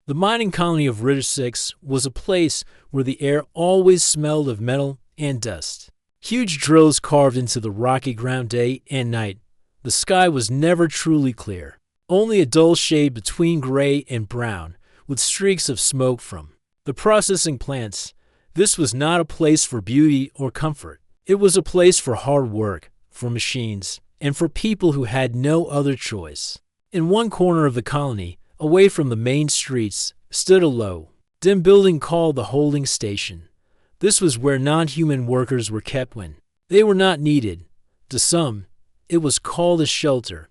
The mining colony of Ritter 6 was a place where the air always smelled of metal and dust. Huge drills carved into the rocky ground day and night. The sky was never truly clear, only a dull shade between gray and brown, with streaks of smoke from the processing plants. This was not a place for beauty or comfort. It was a place for hard work, for machines, and for people who had no other choice. In one corner of the colony, away from the main streets, stood a low, dim building called the holding station. This was where non-human workers were kept when they were not needed. To some, it was called a shelter.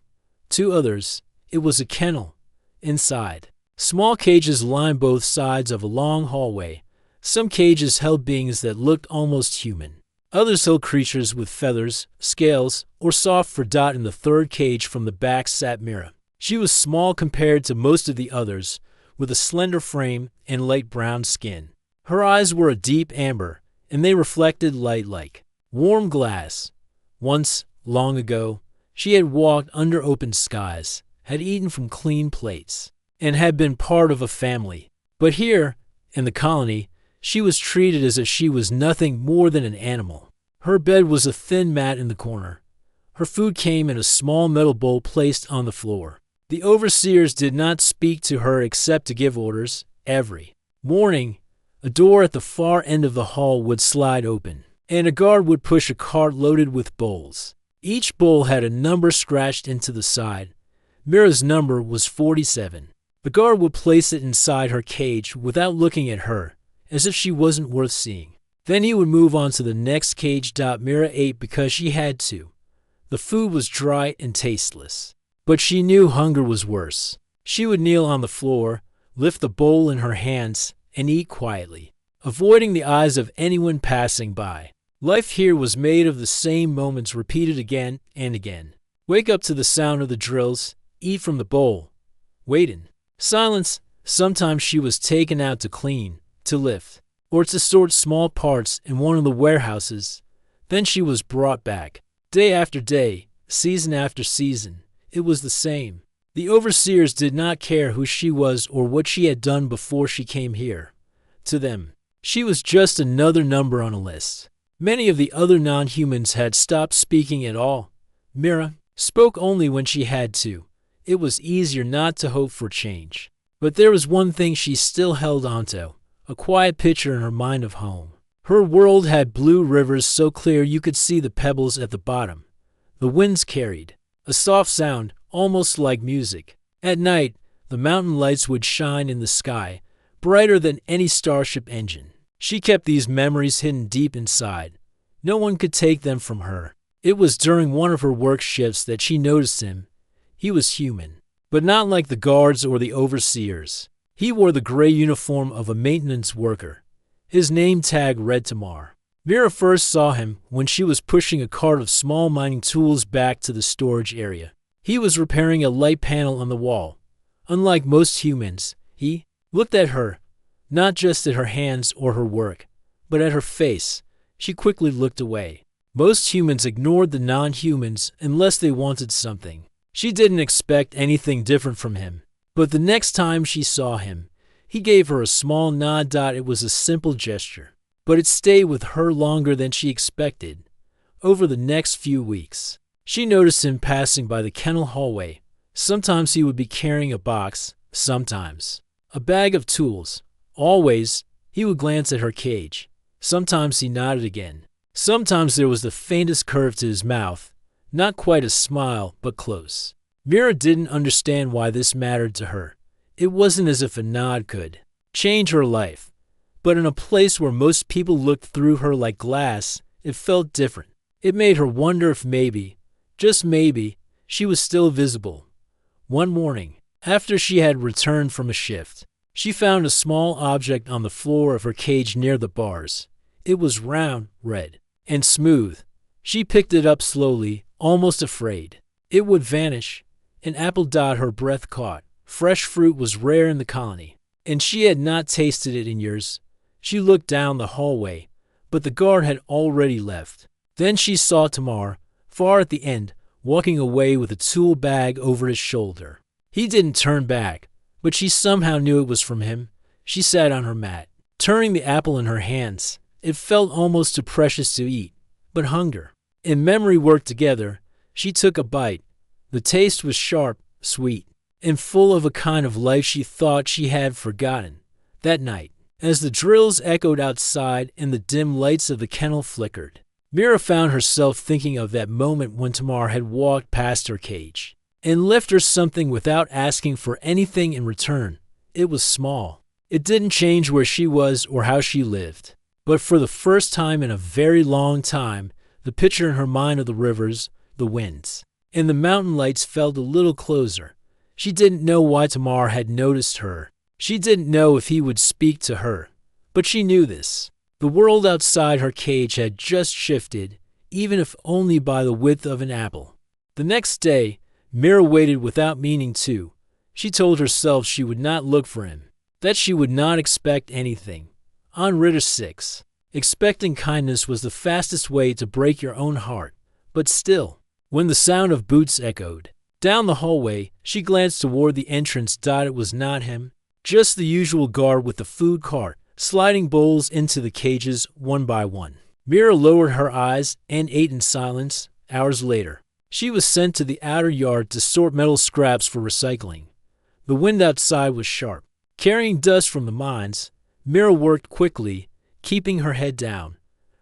To others, it was a kennel. Inside, small cages lined both sides of a long hallway. Some cages held beings that looked almost human. Others held creatures with feathers, scales, or soft fur. In the third cage from the back sat Mira. She was small compared to most of the others, with a slender frame and light brown skin. Her eyes were a deep amber, and they reflected light like warm glass. Once, long ago, she had walked under open skies, had eaten from clean plates, and had been part of a family. But here, in the colony, she was treated as if she was nothing more than an animal. Her bed was a thin mat in the corner. Her food came in a small metal bowl placed on the floor. The overseers did not speak to her except to give orders. Every morning, a door at the far end of the hall would slide open, and a guard would push a cart loaded with bowls. Each bowl had a number scratched into the side. Mira's number was 47. The guard would place it inside her cage without looking at her, as if she wasn't worth seeing. Then he would move on to the next cage. Mira ate because she had to. The food was dry and tasteless, but she knew hunger was worse. She would kneel on the floor, lift the bowl in her hands, and eat quietly, avoiding the eyes of anyone passing by. Life here was made of the same moments repeated again and again. Wake up to the sound of the drills, eat from the bowl, wait in silence. Sometimes she was taken out to clean, to lift, or to sort small parts in one of the warehouses. Then she was brought back. Day after day, season after season, it was the same. The overseers did not care who she was or what she had done before she came here. To them, she was just another number on a list. Many of the other non-humans had stopped speaking at all. Mira spoke only when she had to. It was easier not to hope for change. But there was one thing she still held onto, a quiet picture in her mind of home. Her world had blue rivers so clear you could see the pebbles at the bottom. The winds carried a soft sound, almost like music. At night, the mountain lights would shine in the sky, brighter than any starship engine. She kept these memories hidden deep inside. No one could take them from her. It was during one of her work shifts that she noticed him. He was human, but not like the guards or the overseers. He wore the gray uniform of a maintenance worker. His name tag read Tamar. Mira first saw him when she was pushing a cart of small mining tools back to the storage area. He was repairing a light panel on the wall. Unlike most humans, he looked at her, not just at her hands or her work, but at her face. She quickly looked away. Most humans ignored the non-humans unless they wanted something. She didn't expect anything different from him. But the next time she saw him, he gave her a small nod. It was a simple gesture, but it stayed with her longer than she expected. Over the next few weeks, she noticed him passing by the kennel hallway. Sometimes he would be carrying a box, sometimes a bag of tools. Always, he would glance at her cage. Sometimes he nodded again. Sometimes there was the faintest curve to his mouth, not quite a smile, but close. Mira didn't understand why this mattered to her. It wasn't as if a nod could change her life. But in a place where most people looked through her like glass, it felt different. It made her wonder if maybe, just maybe, she was still visible. One morning, after she had returned from a shift, she found a small object on the floor of her cage near the bars. It was round, red, and smooth. She picked it up slowly, almost afraid it would vanish. An apple. Her breath caught. Fresh fruit was rare in the colony, and she had not tasted it in years. She looked down the hallway, but the guard had already left. Then she saw Tamar, far at the end, walking away with a tool bag over his shoulder. He didn't turn back, but she somehow knew it was from him. She sat on her mat, turning the apple in her hands. It felt almost too precious to eat, but hunger and memory worked together. She took a bite. The taste was sharp, sweet, and full of a kind of life she thought she had forgotten. That night, as the drills echoed outside and the dim lights of the kennel flickered, Mira found herself thinking of that moment when Tamar had walked past her cage and left her something without asking for anything in return. It was small. It didn't change where she was or how she lived. But for the first time in a very long time, the picture in her mind of the rivers, the winds, and the mountain lights felt a little closer. She didn't know why Tamar had noticed her. She didn't know if he would speak to her. But she knew this. The world outside her cage had just shifted, even if only by the width of an apple. The next day, Mira waited without meaning to. She told herself she would not look for him, that she would not expect anything. On Ritter 6, expecting kindness was the fastest way to break your own heart. But still, when the sound of boots echoed down the hallway, she glanced toward the entrance. It was not him, just the usual guard with the food cart, sliding bowls into the cages one by one. Mira lowered her eyes and ate in silence. Hours later, she was sent to the outer yard to sort metal scraps for recycling. The wind outside was sharp, carrying dust from the mines. Mira worked quickly, keeping her head down.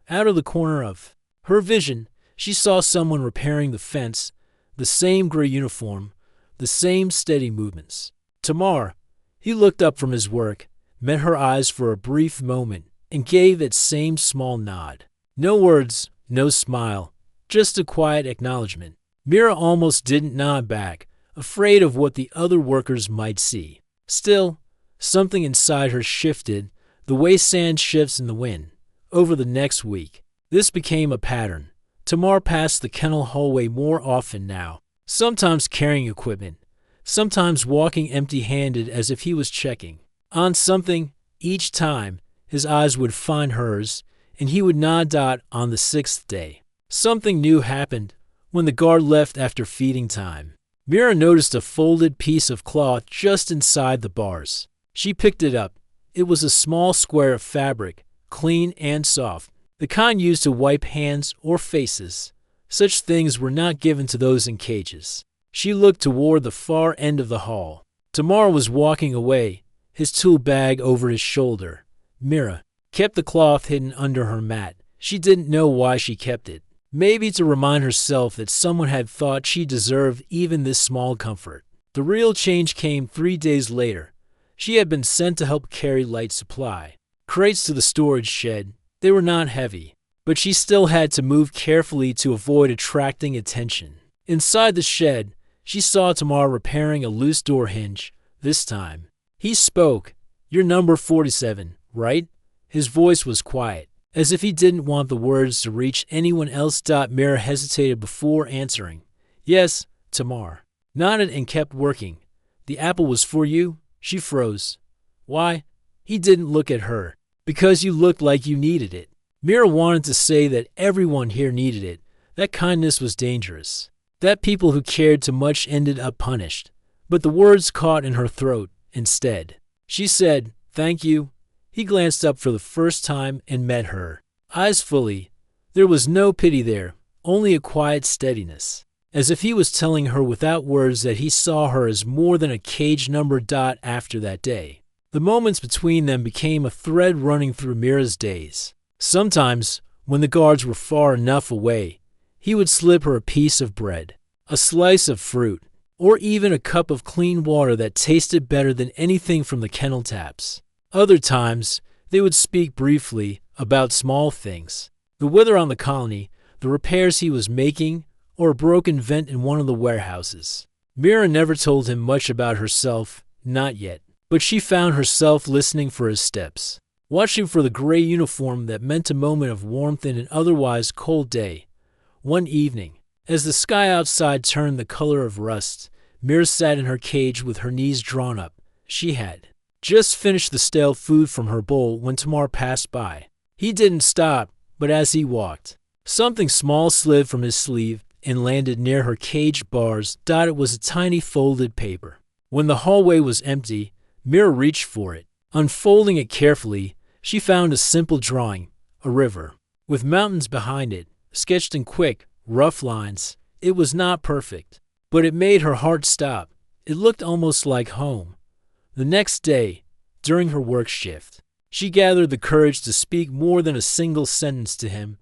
Out of the corner of her vision, she saw someone repairing the fence, the same gray uniform, the same steady movements. Tamar. He looked up from his work, met her eyes for a brief moment, and gave that same small nod. No words, no smile, just a quiet acknowledgement. Mira almost didn't nod back, afraid of what the other workers might see. Still, something inside her shifted, the way sand shifts in the wind. Over the next week, this became a pattern. Tamar passed the kennel hallway more often now, sometimes carrying equipment, sometimes walking empty-handed as if he was checking on something. Each time, his eyes would find hers, and he would nod. On the 6th day, something new happened. When the guard left after feeding time, Mira noticed a folded piece of cloth just inside the bars. She picked it up. It was a small square of fabric, clean and soft, the kind used to wipe hands or faces. Such things were not given to those in cages. She looked toward the far end of the hall. Tamar was walking away, his tool bag over his shoulder. Mira kept the cloth hidden under her mat. She didn't know why she kept it. Maybe to remind herself that someone had thought she deserved even this small comfort. The real change came 3 days later. She had been sent to help carry light supply crates to the storage shed. They were not heavy, but she still had to move carefully to avoid attracting attention. Inside the shed, she saw Tamar repairing a loose door hinge. This time, he spoke. "You're number 47, right?" His voice was quiet, as if he didn't want the words to reach anyone else. Mira hesitated before answering. "Yes." Tamar nodded and kept working. "The apple was for you?" She froze. "Why?" He didn't look at her. "Because you looked like you needed it." Mira wanted to say that everyone here needed it, that kindness was dangerous, that people who cared too much ended up punished. But the words caught in her throat. Instead, she said, "Thank you." He glanced up for the first time and met her eyes fully. There was no pity there, only a quiet steadiness, as if he was telling her without words that he saw her as more than a cage number. After that day, the moments between them became a thread running through Mira's days. Sometimes, when the guards were far enough away, he would slip her a piece of bread, a slice of fruit, or even a cup of clean water that tasted better than anything from the kennel taps. Other times, they would speak briefly about small things, the weather on the colony, the repairs he was making, or a broken vent in one of the warehouses. Mira never told him much about herself, not yet, but she found herself listening for his steps, watching for the gray uniform that meant a moment of warmth in an otherwise cold day. One evening, as the sky outside turned the color of rust, Mira sat in her cage with her knees drawn up. She had just finished the stale food from her bowl when Tamar passed by. He didn't stop, but as he walked, something small slid from his sleeve and landed near her cage bars. It was a tiny folded paper. When the hallway was empty, Mira reached for it. Unfolding it carefully, she found a simple drawing, a river, with mountains behind it, sketched in quick, rough lines. It was not perfect, but it made her heart stop. It looked almost like home. The next day, during her work shift, she gathered the courage to speak more than a single sentence to him.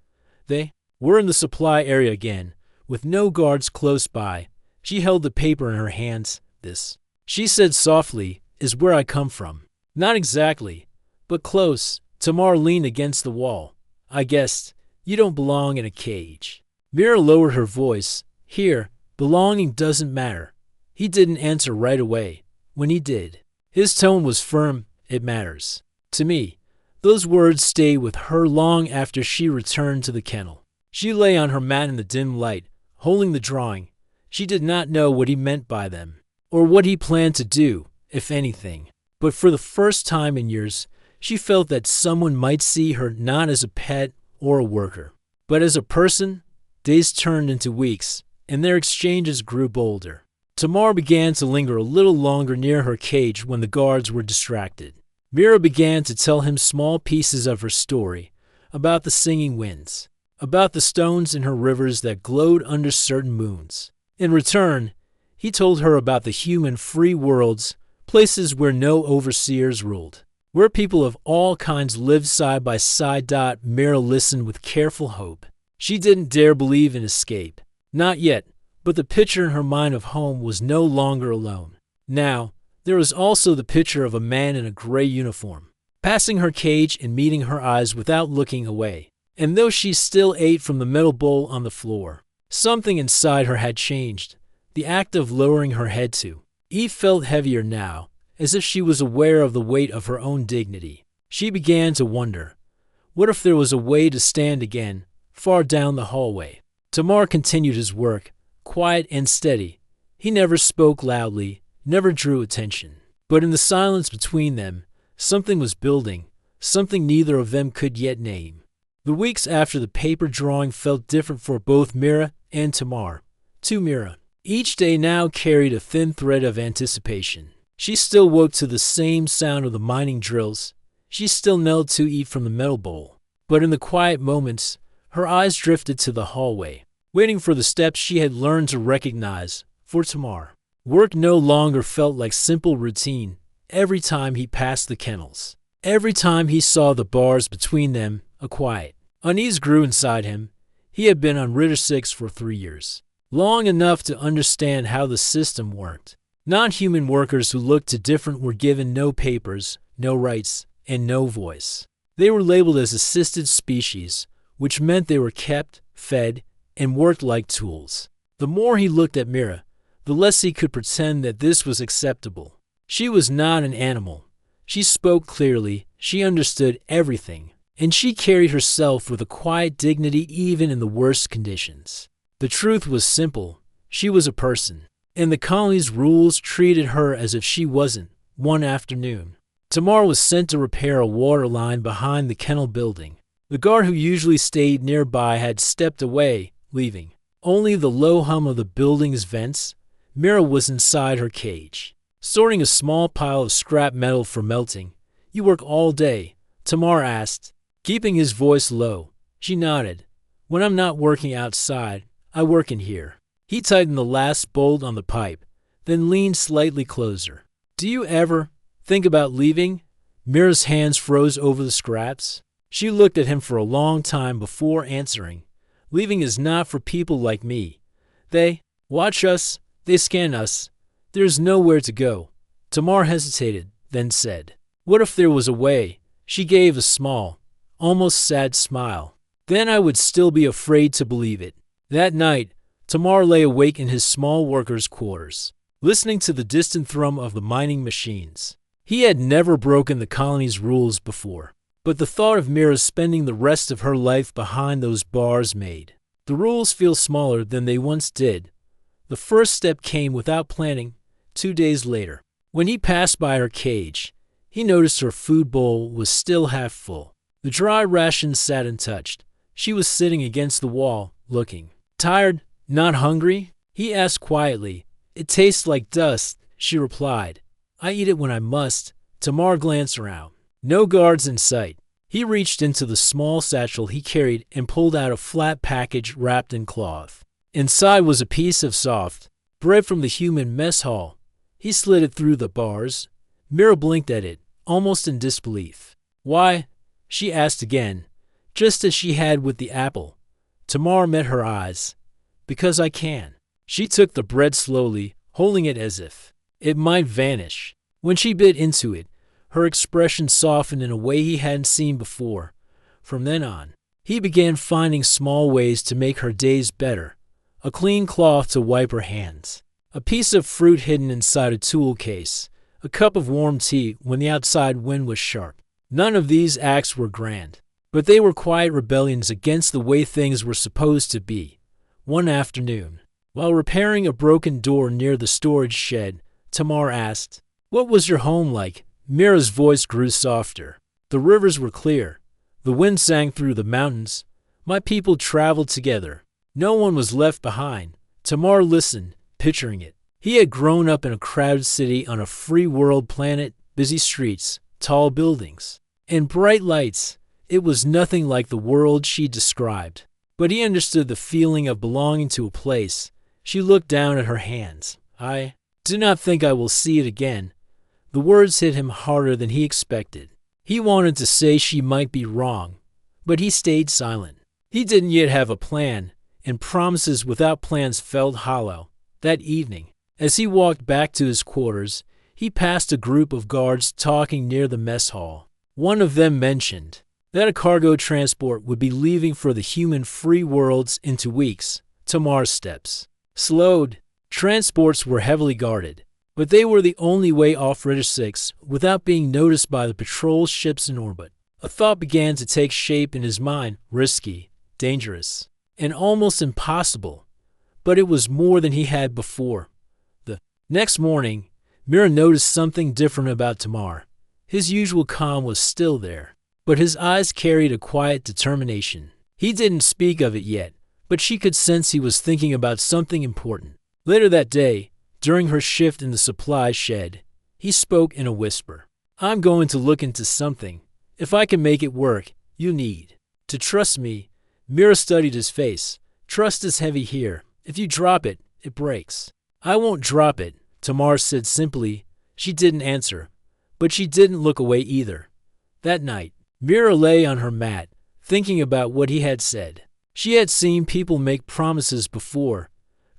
They were in the supply area again, with no guards close by. She held the paper in her hands. This, she said softly, is where I come from. Not exactly, but close. Tamar leaned against the wall. I guessed, you don't belong in a cage. Mira lowered her voice. Here, belonging doesn't matter. He didn't answer right away. When he did, his tone was firm. It matters. To me, those words stayed with her long after she returned to the kennel. She lay on her mat in the dim light, holding the drawing. She did not know what he meant by them, or what he planned to do, if anything. But for the first time in years, she felt that someone might see her not as a pet or a worker, but as a person. Days turned into weeks, and their exchanges grew bolder. Tamar began to linger a little longer near her cage when the guards were distracted. Mira began to tell him small pieces of her story, about the singing winds, about the stones in her rivers that glowed under certain moons. In return, he told her about the human free worlds, places where no overseers ruled, where people of all kinds lived side by side. Mira listened with careful hope. She didn't dare believe in escape. Not yet, but the picture in her mind of home was no longer alone. Now, there was also the picture of a man in a gray uniform, passing her cage and meeting her eyes without looking away. And though she still ate from the metal bowl on the floor, something inside her had changed. The act of lowering her head to Eve felt heavier now, as if she was aware of the weight of her own dignity. She began to wonder, what if there was a way to stand again, far down the hallway? Tamar continued his work, quiet and steady. He never spoke loudly, never drew attention. But in the silence between them, something was building, something neither of them could yet name. The weeks after the paper drawing felt different for both Mira and Tamar. To Mira, each day now carried a thin thread of anticipation. She still woke to the same sound of the mining drills. She still knelt to eat from the metal bowl. But in the quiet moments, her eyes drifted to the hallway, waiting for the steps she had learned to recognize. For Tamar, work no longer felt like simple routine. Every time he passed the kennels, every time he saw the bars between them, a quiet unease grew inside him. He had been on Ritter 6 for 3 years, long enough to understand how the system worked. Non-human workers who looked too different were given no papers, no rights, and no voice. They were labeled as assisted species, which meant they were kept, fed, and worked like tools. The more he looked at Mira, the less he could pretend that this was acceptable. She was not an animal. She spoke clearly, she understood everything, and she carried herself with a quiet dignity even in the worst conditions. The truth was simple. She was a person, and the colony's rules treated her as if she wasn't. One afternoon, Tamar was sent to repair a water line behind the kennel building. The guard who usually stayed nearby had stepped away, leaving only the low hum of the building's vents. Mira was inside her cage, sorting a small pile of scrap metal for melting. You work all day? Tamar asked, keeping his voice low. She nodded. When I'm not working outside, I work in here. He tightened the last bolt on the pipe, then leaned slightly closer. Do you ever think about leaving? Mira's hands froze over the scraps. She looked at him for a long time before answering. Leaving is not for people like me. They watch us, they scan us. There's nowhere to go. Tamar hesitated, then said, what if there was a way? She gave a small, almost sad smile. Then I would still be afraid to believe it. That night, Tamar lay awake in his small workers' quarters, listening to the distant thrum of the mining machines. He had never broken the colony's rules before, but the thought of Mira spending the rest of her life behind those bars made the rules feel smaller than they once did. The first step came without planning. 2 days later, when he passed by her cage, he noticed her food bowl was still half full. The dry rations sat untouched. She was sitting against the wall, looking tired. Not hungry? He asked quietly. It tastes like dust, she replied. I eat it when I must. Tamar glanced around. No guards in sight. He reached into the small satchel he carried and pulled out a flat package wrapped in cloth. Inside was a piece of soft bread from the human mess hall. He slid it through the bars. Mira blinked at it, almost in disbelief. Why? She asked again, just as she had with the apple. Tamar met her eyes. Because I can. She took the bread slowly, holding it as if it might vanish. When she bit into it, her expression softened in a way he hadn't seen before. From then on, he began finding small ways to make her days better. A clean cloth to wipe her hands. A piece of fruit hidden inside a tool case. A cup of warm tea when the outside wind was sharp. None of these acts were grand, but they were quiet rebellions against the way things were supposed to be. One afternoon, while repairing a broken door near the storage shed, Tamar asked, "What was your home like?" Mira's voice grew softer. The rivers were clear. The wind sang through the mountains. My people traveled together. No one was left behind. Tamar listened, picturing it. He had grown up in a crowded city on a free world planet, busy streets, tall buildings, and bright lights. It was nothing like the world she described. But he understood the feeling of belonging to a place. She looked down at her hands. I do not think I will see it again. The words hit him harder than he expected. He wanted to say she might be wrong, but he stayed silent. He didn't yet have a plan, and promises without plans felt hollow. That evening, as he walked back to his quarters, he passed a group of guards talking near the mess hall. One of them mentioned that a cargo transport would be leaving for the human free worlds in 2 weeks. Tamar's steps slowed. Transports were heavily guarded, but they were the only way off Ritter 6 without being noticed by the patrol ships in orbit. A thought began to take shape in his mind, risky, dangerous, and almost impossible, but it was more than he had before. The next morning, Mira noticed something different about Tamar. His usual calm was still there, but his eyes carried a quiet determination. He didn't speak of it yet, but she could sense he was thinking about something important. Later that day, during her shift in the supply shed, he spoke in a whisper. "I'm going to look into something. If I can make it work, you need to trust me." Mira studied his face. "Trust is heavy here. If you drop it, it breaks." "I won't drop it," Tamar said simply. She didn't answer, but she didn't look away either. That night, Mira lay on her mat, thinking about what he had said. She had seen people make promises before.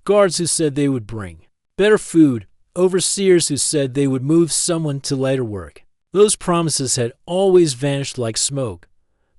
Guards who said they would bring better food, overseers who said they would move someone to lighter work. Those promises had always vanished like smoke.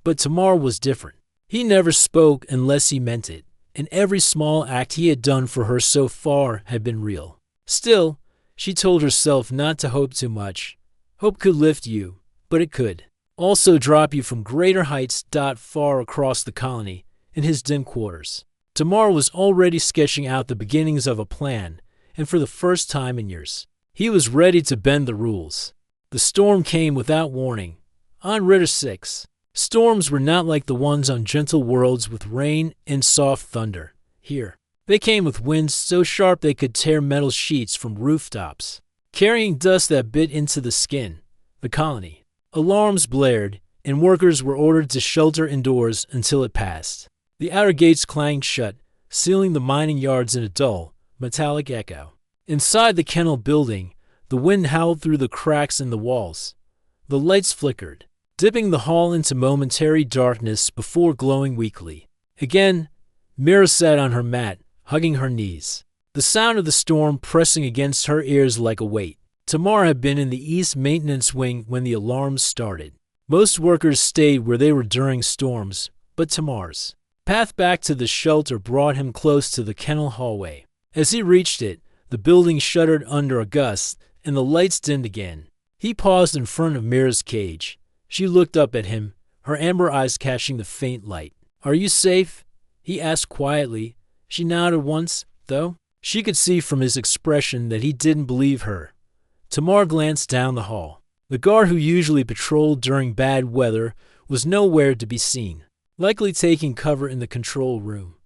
But Tamar was different. He never spoke unless he meant it, and every small act he had done for her so far had been real. Still, she told herself not to hope too much. Hope could lift you, but it could also drop you from greater heights. Far across the colony, in his dim quarters, Tamar was already sketching out the beginnings of a plan, and for the first time in years, he was ready to bend the rules. The storm came without warning. On Ritter 6, storms were not like the ones on gentle worlds with rain and soft thunder. Here, they came with winds so sharp they could tear metal sheets from rooftops, carrying dust that bit into the skin. The colony. Alarms blared, and workers were ordered to shelter indoors until it passed. The outer gates clanged shut, sealing the mining yards in a dull, metallic echo. Inside the kennel building, the wind howled through the cracks in the walls. The lights flickered, dipping the hall into momentary darkness before glowing weakly. Again, Mira sat on her mat, hugging her knees, the sound of the storm pressing against her ears like a weight. Tamar had been in the East Maintenance Wing when the alarms started. Most workers stayed where they were during storms, but Tamar's path back to the shelter brought him close to the kennel hallway. As he reached it, the building shuddered under a gust, and the lights dimmed again. He paused in front of Mira's cage. She looked up at him, her amber eyes catching the faint light. "Are you safe?" he asked quietly. She nodded once, though she could see from his expression that he didn't believe her. Tamar glanced down the hall. The guard who usually patrolled during bad weather was nowhere to be seen, likely taking cover in the control room.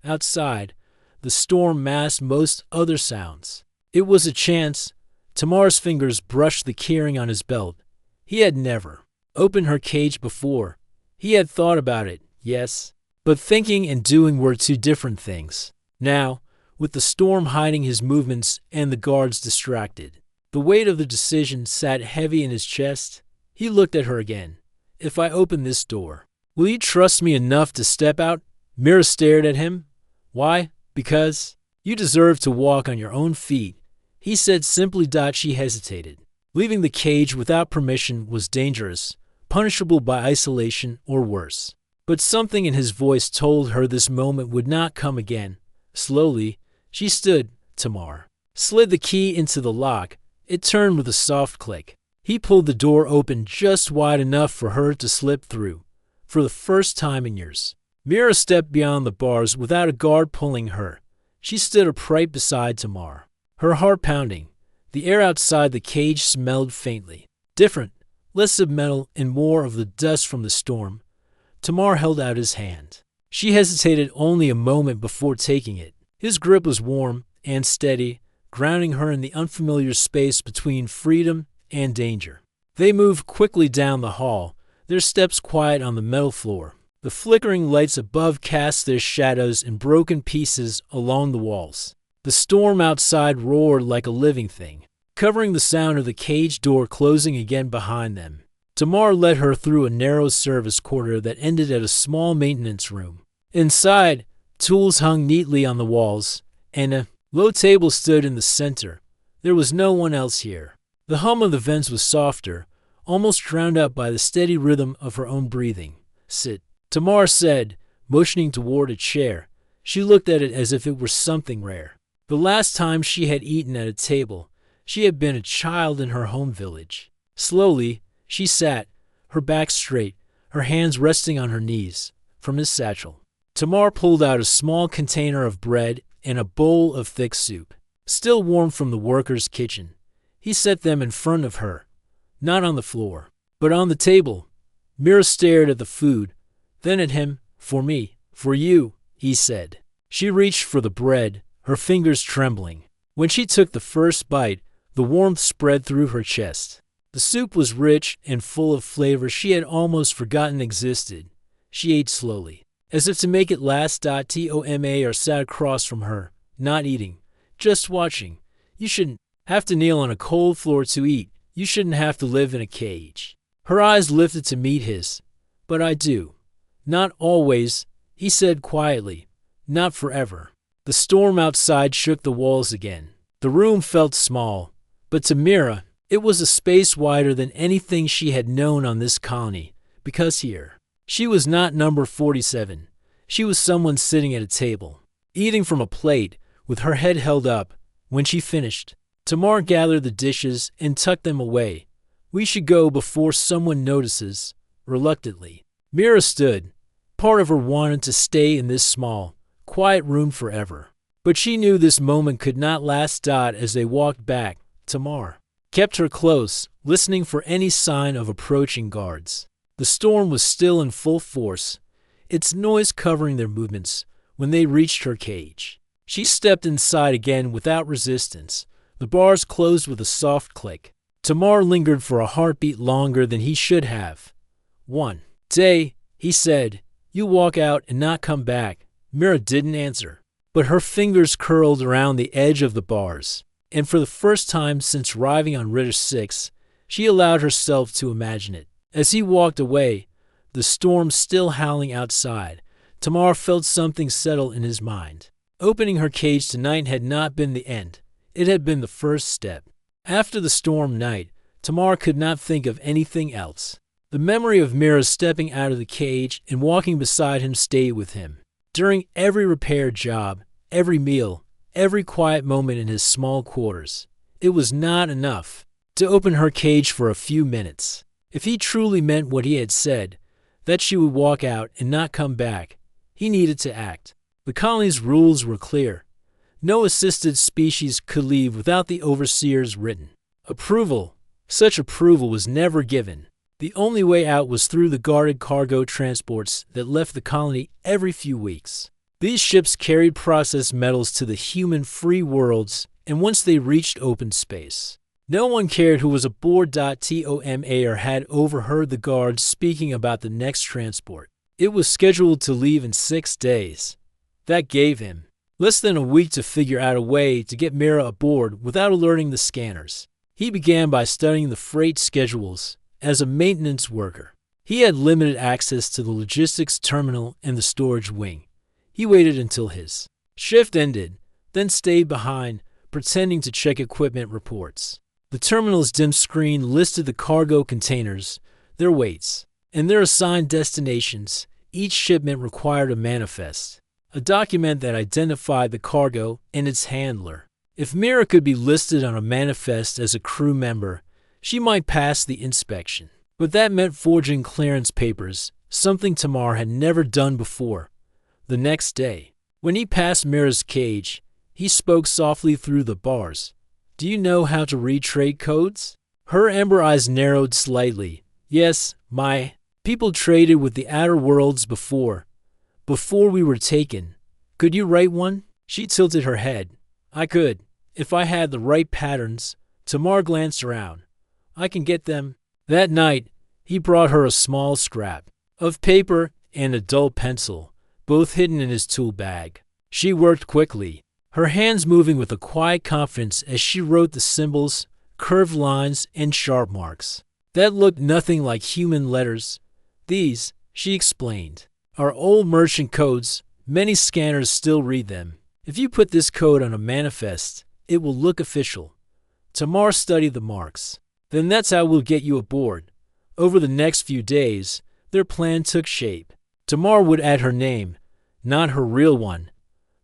Outside, the storm masked most other sounds. It was a chance. Tamar's fingers brushed the keyring on his belt. He had never opened her cage before. He had thought about it, yes, but thinking and doing were two different things. Now, with the storm hiding his movements and the guards distracted, the weight of the decision sat heavy in his chest. He looked at her again. If I open this door, will you trust me enough to step out? Mira stared at him. Why? Because you deserve to walk on your own feet, he said simply. She hesitated. Leaving the cage without permission was dangerous, punishable by isolation or worse. But something in his voice told her this moment would not come again. Slowly, she stood. Tamar slid the key into the lock. It turned with a soft click. He pulled the door open just wide enough for her to slip through. For the first time in years, Mira stepped beyond the bars without a guard pulling her. She stood upright beside Tamar, her heart pounding. The air outside the cage smelled faintly different, less of metal and more of the dust from the storm. Tamar held out his hand. She hesitated only a moment before taking it. His grip was warm and steady, grounding her in the unfamiliar space between freedom and danger. They moved quickly down the hall, their steps quiet on the metal floor. The flickering lights above cast their shadows in broken pieces along the walls. The storm outside roared like a living thing, covering the sound of the cage door closing again behind them. Tamar led her through a narrow service corridor that ended at a small maintenance room. Inside, tools hung neatly on the walls, and a low table stood in the center. There was no one else here. The hum of the vents was softer, almost drowned out by the steady rhythm of her own breathing. Sit, Tamar said, motioning toward a chair. She looked at it as if it were something rare. The last time she had eaten at a table, she had been a child in her home village. Slowly, she sat, her back straight, her hands resting on her knees. From his satchel, Tamar pulled out a small container of bread and a bowl of thick soup, still warm from the workers' kitchen. He set them in front of her, not on the floor, but on the table. Mira stared at the food, then at him. For me, for you, he said. She reached for the bread, her fingers trembling. When she took the first bite, the warmth spread through her chest. The soup was rich and full of flavor she had almost forgotten existed. She ate slowly, as if to make it last. Toma sat across from her, not eating, just watching. You shouldn't have to kneel on a cold floor to eat. You shouldn't have to live in a cage. Her eyes lifted to meet his. But I do. Not always, he said quietly. Not forever. The storm outside shook the walls again. The room felt small, but to Mira, it was a space wider than anything she had known on this colony, because here, she was not number 47. She was someone sitting at a table, eating from a plate, with her head held up. When she finished, Tamar gathered the dishes and tucked them away. We should go before someone notices. Reluctantly, Mira stood. Part of her wanted to stay in this small, quiet room forever. But she knew this moment could not last. As they walked back, Tamar kept her close, listening for any sign of approaching guards. The storm was still in full force, its noise covering their movements. When they reached her cage, she stepped inside again without resistance. The bars closed with a soft click. Tamar lingered for a heartbeat longer than he should have. One day, he said, you walk out and not come back. Mira didn't answer, but her fingers curled around the edge of the bars. And for the first time since arriving on Ritter 6, she allowed herself to imagine it. As he walked away, the storm still howling outside, Tamar felt something settle in his mind. Opening her cage tonight had not been the end. It had been the first step. After the storm night, Tamar could not think of anything else. The memory of Mira stepping out of the cage and walking beside him stayed with him. During every repair job, every meal, every quiet moment in his small quarters, it was not enough to open her cage for a few minutes. If he truly meant what he had said, that she would walk out and not come back, he needed to act. The colony's rules were clear. No assisted species could leave without the overseer's written approval. Such approval was never given. The only way out was through the guarded cargo transports that left the colony every few weeks. These ships carried processed metals to the human free worlds, and once they reached open space, No one cared who was aboard. Toma or had overheard the guards speaking about the next transport. It was scheduled to leave in 6 days. That gave him less than a week to figure out a way to get Mira aboard without alerting the scanners. He began by studying the freight schedules. As a maintenance worker, he had limited access to the logistics terminal and the storage wing. He waited until his shift ended, then stayed behind, pretending to check equipment reports. The terminal's dim screen listed the cargo containers, their weights, and their assigned destinations. Each shipment required a manifest, a document that identified the cargo and its handler. If Mira could be listed on a manifest as a crew member, she might pass the inspection. But that meant forging clearance papers, something Tamar had never done before. The next day, when he passed Mira's cage, he spoke softly through the bars. "Do you know how to read trade codes?" Her amber eyes narrowed slightly. "Yes, my people traded with the outer worlds before we were taken. Could you write one?" She tilted her head. "I could, if I had the right patterns." Tamar glanced around. "I can get them." That night, he brought her a small scrap of paper and a dull pencil, both hidden in his tool bag. She worked quickly, her hands moving with a quiet confidence as she wrote the symbols, curved lines, and sharp marks that looked nothing like human letters. "These," she explained, "are old merchant codes. Many scanners still read them. If you put this code on a manifest, it will look official." Tamar studied the marks. "Then that's how we'll get you aboard." Over the next few days, their plan took shape. Tamar would add her name, not her real one,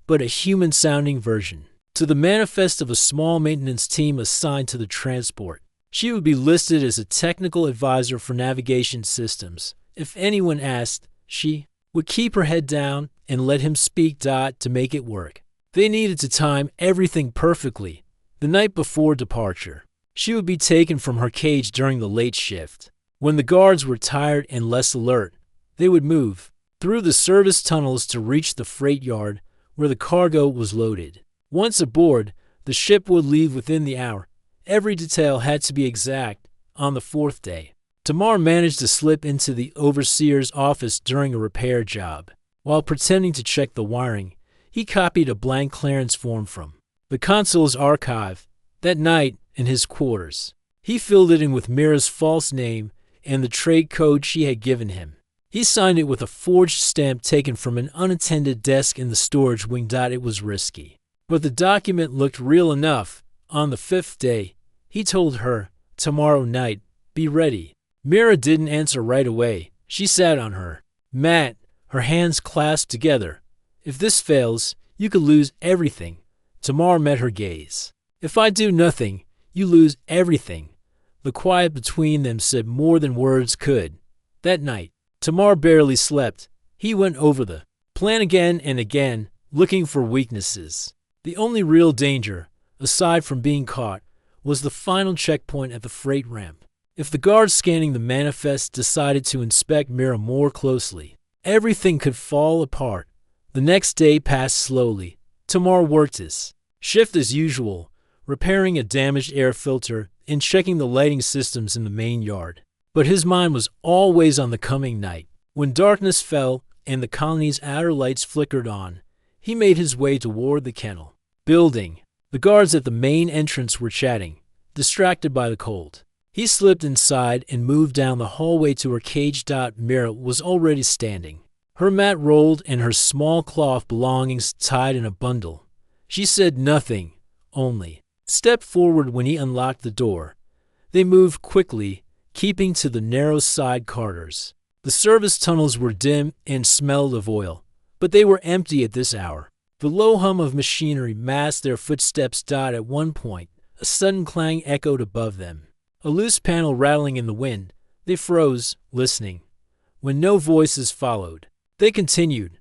but a human-sounding version, to the manifest of a small maintenance team assigned to the transport. She would be listed as a technical advisor for navigation systems. If anyone asked, she would keep her head down and let him speak. To make it work, they needed to time everything perfectly. The night before departure, she would be taken from her cage during the late shift. When the guards were tired and less alert, they would move through the service tunnels to reach the freight yard where the cargo was loaded. Once aboard, the ship would leave within the hour. Every detail had to be exact. On the 4th day, Tamar managed to slip into the overseer's office during a repair job. While pretending to check the wiring, he copied a blank clearance form from the console's archive. That night, in his quarters, he filled it in with Mira's false name and the trade code she had given him. He signed it with a forged stamp taken from an unattended desk in the storage wing. It was risky, but the document looked real enough. On the 5th day, he told her, "Tomorrow night, be ready." Mira didn't answer right away. She sat on her mat, her hands clasped together. "If this fails, you could lose everything." Tamar met her gaze. "If I do nothing, you lose everything." The quiet between them said more than words could. That night, Tamar barely slept. He went over the plan again and again, looking for weaknesses. The only real danger, aside from being caught, was the final checkpoint at the freight ramp. If the guards scanning the manifest decided to inspect Mira more closely, everything could fall apart. The next day passed slowly. Tamar worked his shift as usual, repairing a damaged air filter and checking the lighting systems in the main yard. But his mind was always on the coming night. When darkness fell and the colony's outer lights flickered on, he made his way toward the kennel building. The guards at the main entrance were chatting, distracted by the cold. He slipped inside and moved down the hallway to her cage. Mira was already standing, her mat rolled and her small cloth belongings tied in a bundle. She said nothing, only stepped forward when he unlocked the door. They moved quickly, keeping to the narrow side corridors. The service tunnels were dim and smelled of oil, but they were empty at this hour. The low hum of machinery masked their footsteps. At one point, a sudden clang echoed above them, a loose panel rattling in the wind. They froze, listening. When no voices followed, they continued.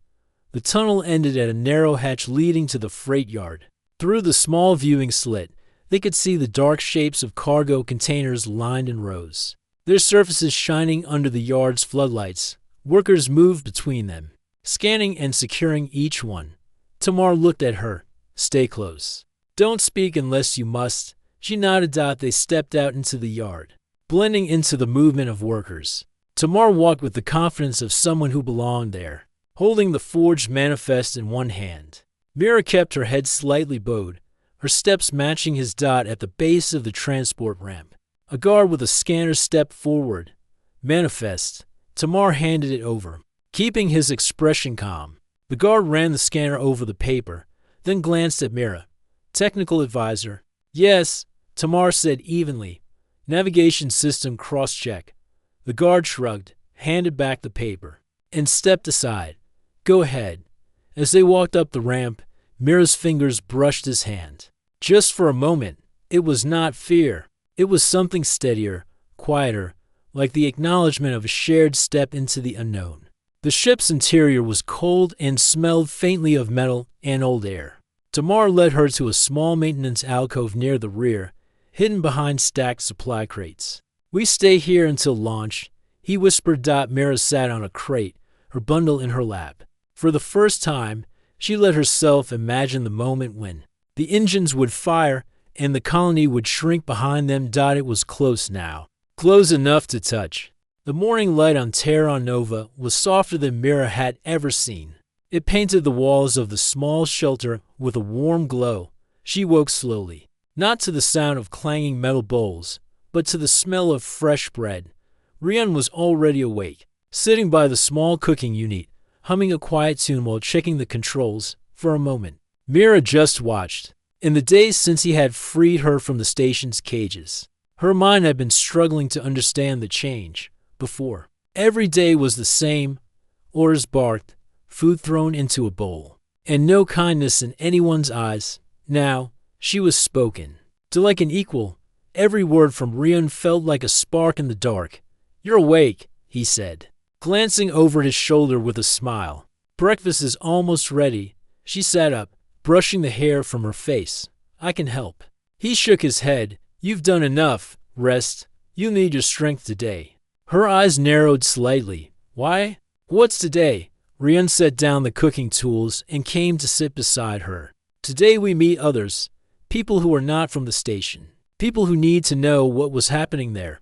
The tunnel ended at a narrow hatch leading to the freight yard. Through the small viewing slit, they could see the dark shapes of cargo containers lined in rows, their surfaces shining under the yard's floodlights. Workers moved between them, scanning and securing each one. Tamar looked at her. "Stay close. Don't speak unless you must." She nodded. They stepped out into the yard, blending into the movement of workers. Tamar walked with the confidence of someone who belonged there, holding the forged manifest in one hand. Mira kept her head slightly bowed, her steps matching his. At the base of the transport ramp, a guard with a scanner stepped forward. Manifest. Tamar handed it over, keeping his expression calm. The guard ran the scanner over the paper, then glanced at Mira. Technical advisor. Yes, Tamar said evenly. Navigation system cross-check. The guard shrugged, handed back the paper, and stepped aside. Go ahead. As they walked up the ramp, Mira's fingers brushed his hand. Just for a moment, it was not fear. It was something steadier, quieter, like the acknowledgement of a shared step into the unknown. The ship's interior was cold and smelled faintly of metal and old air. Tamar led her to a small maintenance alcove near the rear, hidden behind stacked supply crates. We stay here until launch, he whispered. Mira sat on a crate, her bundle in her lap. For the first time, she let herself imagine the moment when the engines would fire and the colony would shrink behind them. It was close now, close enough to touch. The morning light on Terra Nova was softer than Mira had ever seen. It painted the walls of the small shelter with a warm glow. She woke slowly, not to the sound of clanging metal bowls, but to the smell of fresh bread. Rian was already awake, sitting by the small cooking unit, humming a quiet tune while checking the controls. For a moment, Mira just watched. In the days since he had freed her from the station's cages, her mind had been struggling to understand the change. Before, every day was the same. Orders barked, food thrown into a bowl, and no kindness in anyone's eyes. Now, she was spoken to like an equal. Every word from Rian felt like a spark in the dark. You're awake, he said, glancing over his shoulder with a smile. Breakfast is almost ready. She sat up, brushing the hair from her face. I can help. He shook his head. You've done enough. Rest. You need your strength today. Her eyes narrowed slightly. Why? What's today? Rian set down the cooking tools and came to sit beside her. Today we meet others, people who are not from the station. People who need to know what was happening there.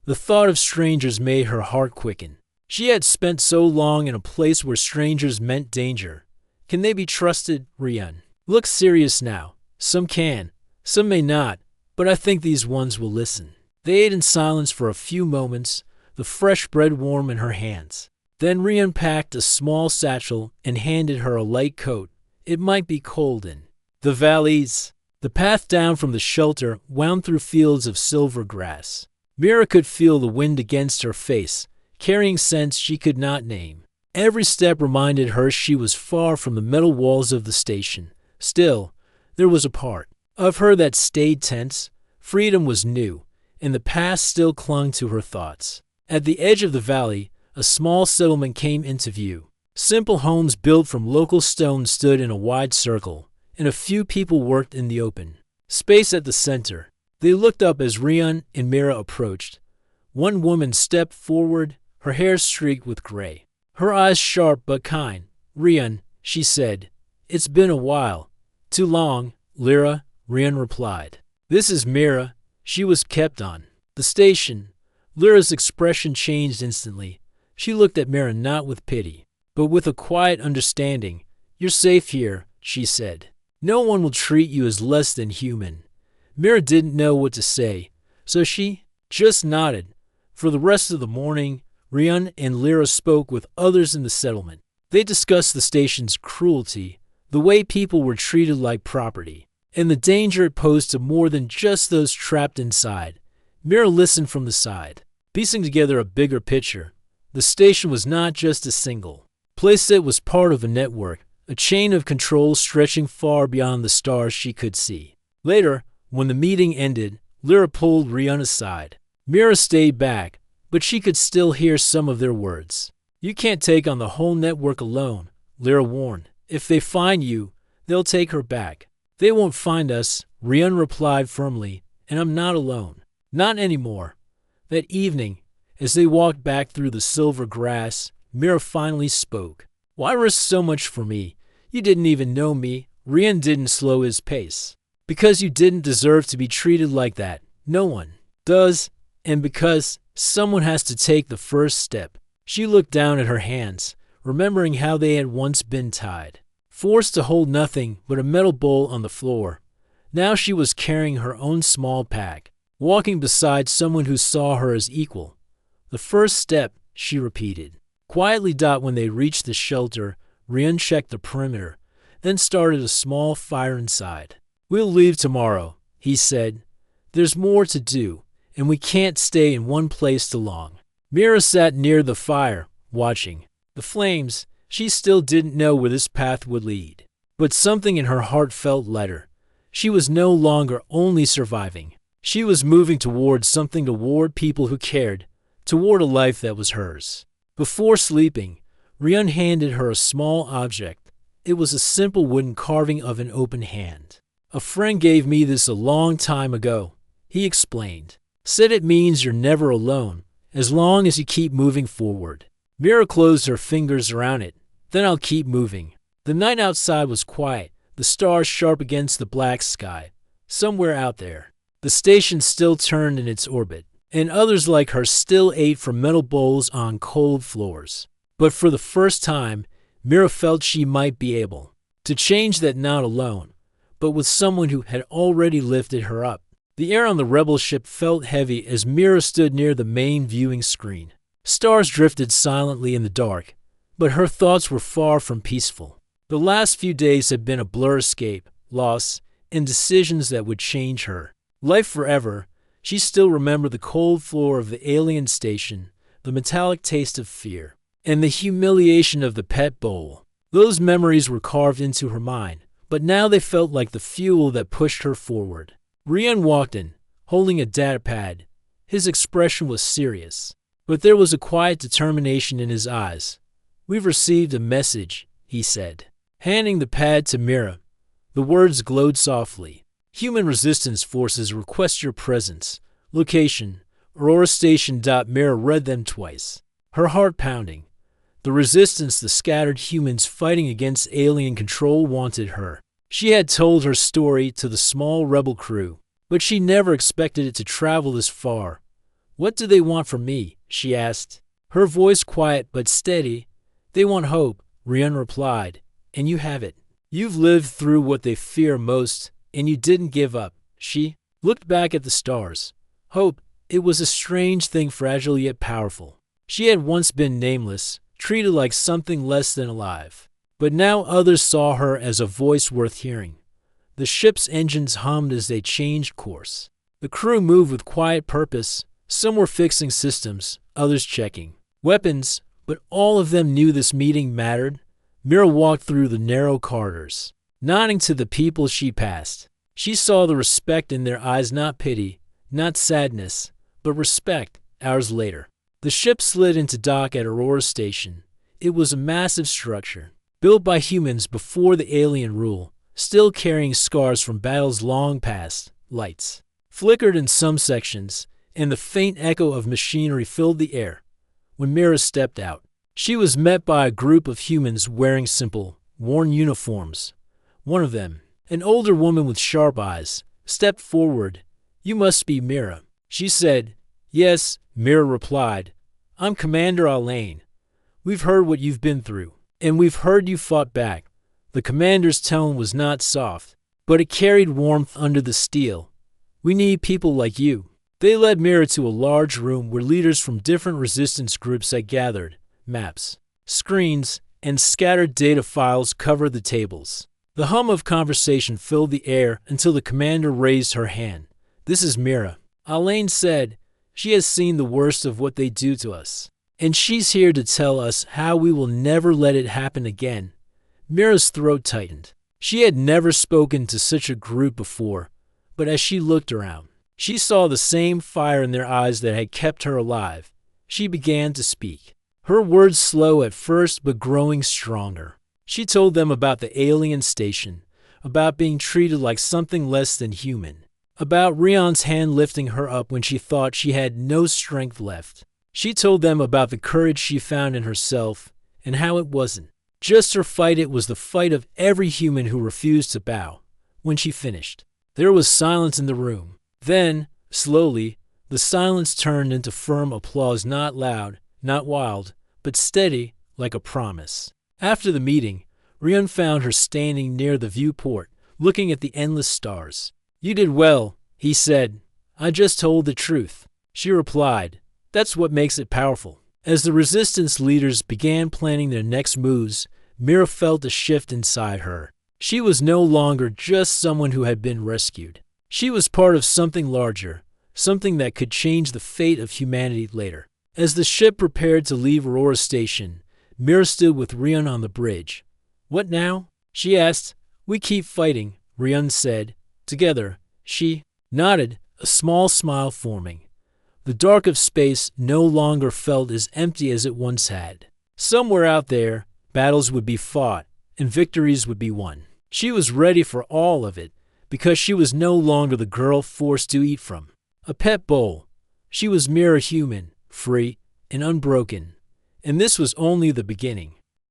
The thought of strangers made her heart quicken. She had spent so long in a place where strangers meant danger. Can they be trusted? Rian looked serious now. Some can, some may not, but I think these ones will listen. They ate in silence for a few moments, the fresh bread warm in her hands. Then Rian packed a small satchel and handed her a light coat. It might be cold in the valleys. The path down from the shelter wound through fields of silver grass. Mira could feel the wind against her face, carrying scents she could not name. Every step reminded her she was far from the metal walls of the station. Still, there was a part of her that stayed tense. Freedom was new, and the past still clung to her thoughts. At the edge of the valley, a small settlement came into view. Simple homes built from local stone stood in a wide circle, and a few people worked in the open space at the center. They looked up as Rian and Mira approached. One woman stepped forward, her hair streaked with gray, her eyes sharp but kind. Rian, she said, it's been a while. Too long, Lyra, Rian replied. This is Mira. She was kept on the station. Lyra's expression changed instantly. She looked at Mira not with pity, but with a quiet understanding. You're safe here, she said. No one will treat you as less than human. Mira didn't know what to say, so she just nodded. For the rest of the morning, Rian and Lyra spoke with others in the settlement. They discussed the station's cruelty, the way people were treated like property, and the danger it posed to more than just those trapped inside. Mira listened from the side, piecing together a bigger picture. The station was not just a single place, it was part of a network, a chain of control stretching far beyond the stars she could see. Later, when the meeting ended, Lyra pulled Rian aside. Mira stayed back, but she could still hear some of their words. You can't take on the whole network alone, Lyra warned. If they find you, they'll take her back. They won't find us, Rian replied firmly, and I'm not alone. Not anymore. That evening, as they walked back through the silver grass, Mira finally spoke. Why risk so much for me? You didn't even know me. Rian didn't slow his pace. Because you didn't deserve to be treated like that. No one does. And because someone has to take the first step. She looked down at her hands, remembering how they had once been tied, forced to hold nothing but a metal bowl on the floor. Now she was carrying her own small pack, walking beside someone who saw her as equal. The first step, she repeated. Quietly. When they reached the shelter, Ryan checked the perimeter, then started a small fire inside. We'll leave tomorrow, he said. There's more to do, and we can't stay in one place too long. Mira sat near the fire, watching the flames. She still didn't know where this path would lead, but something in her heart felt lighter. She was no longer only surviving. She was moving towards something, toward people who cared, toward a life that was hers. Before sleeping, Ryan handed her a small object. It was a simple wooden carving of an open hand. A friend gave me this a long time ago, he explained. Said it means you're never alone, as long as you keep moving forward. Mira closed her fingers around it. Then I'll keep moving. The night outside was quiet, the stars sharp against the black sky. Somewhere out there, the station still turned in its orbit, and others like her still ate from metal bowls on cold floors. But for the first time, Mira felt she might be able to change that, not alone, but with someone who had already lifted her up. The air on the rebel ship felt heavy as Mira stood near the main viewing screen. Stars drifted silently in the dark, but her thoughts were far from peaceful. The last few days had been a blur: escape, loss, and decisions that would change her life forever. She still remembered the cold floor of the alien station, the metallic taste of fear, and the humiliation of the pet bowl. Those memories were carved into her mind, but now they felt like the fuel that pushed her forward. Ryan walked in, holding a data pad. His expression was serious, but there was a quiet determination in his eyes. We've received a message, he said, handing the pad to Mira. The words glowed softly. Human resistance forces request your presence. Location, Aurora Station. Mira read them twice, her heart pounding. The resistance, the scattered humans fighting against alien control, wanted her. She had told her story to the small rebel crew, but she never expected it to travel this far. What do they want from me? She asked, her voice quiet but steady. They want hope, Ryan replied, and you have it. You've lived through what they fear most, and you didn't give up. She looked back at the stars. Hope, it was a strange thing, fragile yet powerful. She had once been nameless, treated like something less than alive. But now others saw her as a voice worth hearing. The ship's engines hummed as they changed course. The crew moved with quiet purpose. Some were fixing systems, others checking weapons, but all of them knew this meeting mattered. Mira walked through the narrow corridors, nodding to the people she passed. She saw the respect in their eyes, not pity, not sadness, but respect. Hours later, the ship slid into dock at Aurora Station. It was a massive structure, built by humans before the alien rule, still carrying scars from battles long past. Lights flickered in some sections, and the faint echo of machinery filled the air. When Mira stepped out, she was met by a group of humans wearing simple, worn uniforms. One of them, an older woman with sharp eyes, stepped forward. You must be Mira, she said. Yes, Mira replied. I'm Commander Alain. We've heard what you've been through, and we've heard you fought back. The commander's tone was not soft, but it carried warmth under the steel. We need people like you. They led Mira to a large room where leaders from different resistance groups had gathered. Maps, screens, and scattered data files covered the tables. The hum of conversation filled the air until the commander raised her hand. This is Mira, Alain said. She has seen the worst of what they do to us, and she's here to tell us how we will never let it happen again. Mira's throat tightened. She had never spoken to such a group before, but as she looked around, she saw the same fire in their eyes that had kept her alive. She began to speak, her words slow at first but growing stronger. She told them about the alien station, about being treated like something less than human, about Ryan's hand lifting her up when she thought she had no strength left. She told them about the courage she found in herself and how it wasn't just her fight, it was the fight of every human who refused to bow. When she finished, There was silence in the room. Then, slowly, the silence turned into firm applause, not loud, not wild, but steady like a promise. After the meeting, Ryun found her standing near the viewport, looking at the endless stars. "You did well," he said. "I just told the truth." She replied, "That's what makes it powerful." As the resistance leaders began planning their next moves, Mira felt a shift inside her. She was no longer just someone who had been rescued. She was part of something larger, something that could change the fate of humanity later. As the ship prepared to leave Aurora Station, Mira stood with Ryun on the bridge. "What now?" she asked. "We keep fighting," Ryun said. "Together." She nodded, a small smile forming. The dark of space no longer felt as empty as it once had. Somewhere out there, battles would be fought and victories would be won. She was ready for all of it because she was no longer the girl forced to eat from a pet bowl. She was mere human, free, and unbroken. And this was only the beginning.